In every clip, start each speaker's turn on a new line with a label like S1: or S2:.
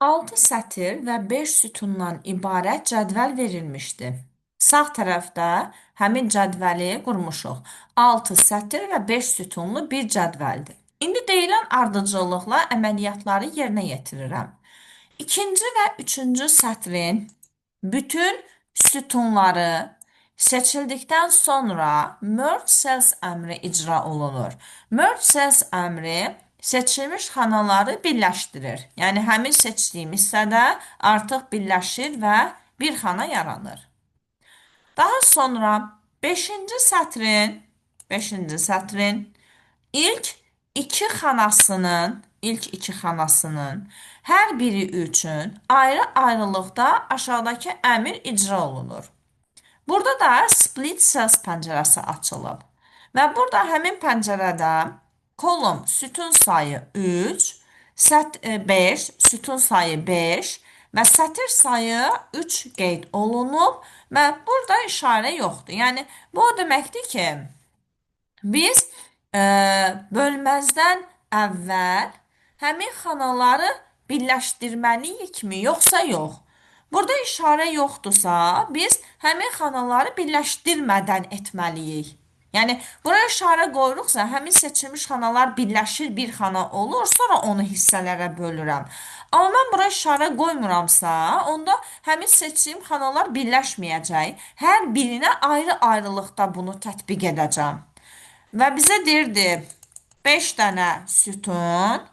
S1: 6 sətir və 5 sütundan ibarət cədvəl verilmişdir. Sağ tərəfdə həmin cədvəli qurmuşuq. 6 sətir və 5 sütunlu bir cədvəldir. İndi deyilən ardıcıllıqla əməliyyatları yerinə yetirirəm. İkinci və üçüncü sətrin bütün sütunları seçildikdən sonra merge cells əmri icra olunur. Merge cells əmri seçilmiş xanaları birləşdirir. Yəni həmin seçdiyim hissədə artıq birləşir və bir xana yaranır. Daha sonra 5-ci sətrin ilk iki xanasının hər biri üçün ayrı-ayrılıqda aşağıdakı əmr icra olunur. Burada da split cells pəncərəsi açılıb. Və burada həmin pəncərədə kolum sütun sayı 3, 5, sütun sayı 5 və sətir sayı 3 qeyd olunub və burada işarə yoxdur. Yəni, bu o deməkdir ki, biz bölməzdən əvvəl həmin xanaları birləşdirməliyikmi, yoxsa yox? Burada işarə yoxdursa, biz həmin xanaları birləşdirmədən etməliyik. Yəni, buraya işarə qoyuruqsa, həmin seçilmiş xanalar birləşir, bir xana olur, sonra onu hissələrə bölürəm. Amma mən buraya işarə qoymuramsa, onda həmin seçdiyim xanalar birləşməyəcək. Hər birinə ayrı-ayrılıqda bunu tətbiq edəcəm. Və bizə deyirdi 5 dənə sütun,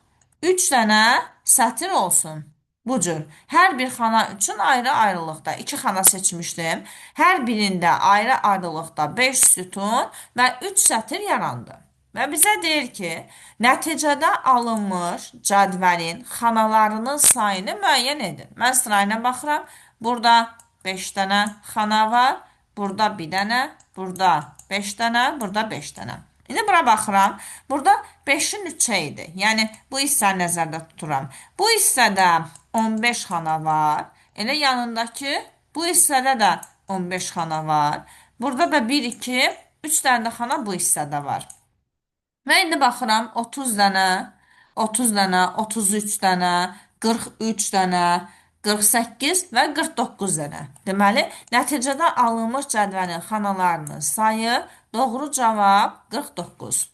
S1: 3 dənə sətir olsun. Bu cür. Hər bir xana üçün ayrı-ayrılıqda 2 xana seçmişdim. Hər birində ayrı-ayrılıqda 5 sütun və 3 sətir yarandı. Və bizə deyir ki, nəticədə alınmış cədvəlin xanalarının sayını müəyyən edin. Mən sırayına baxıram. Burada 5 dənə xana var. Burada 1 dənə. Burada 5 dənə. Burada 5 dənə. İndi bura baxıram. Burada 5-in 3-ə idi. Yəni, bu hissəni nəzərdə tuturam. Bu hissədə 15 xana var. Elə yanındakı bu hissədə də 15 xana var. Burada da 1, 2, 3 dənə də xana bu hissədə var. Və indi baxıram 30 dənə, 30 dənə, 33 dənə, 43 dənə, 48 və 49 dənə. Deməli, nəticədə alınmış cədvəlin xanalarının sayı doğru cavab 49.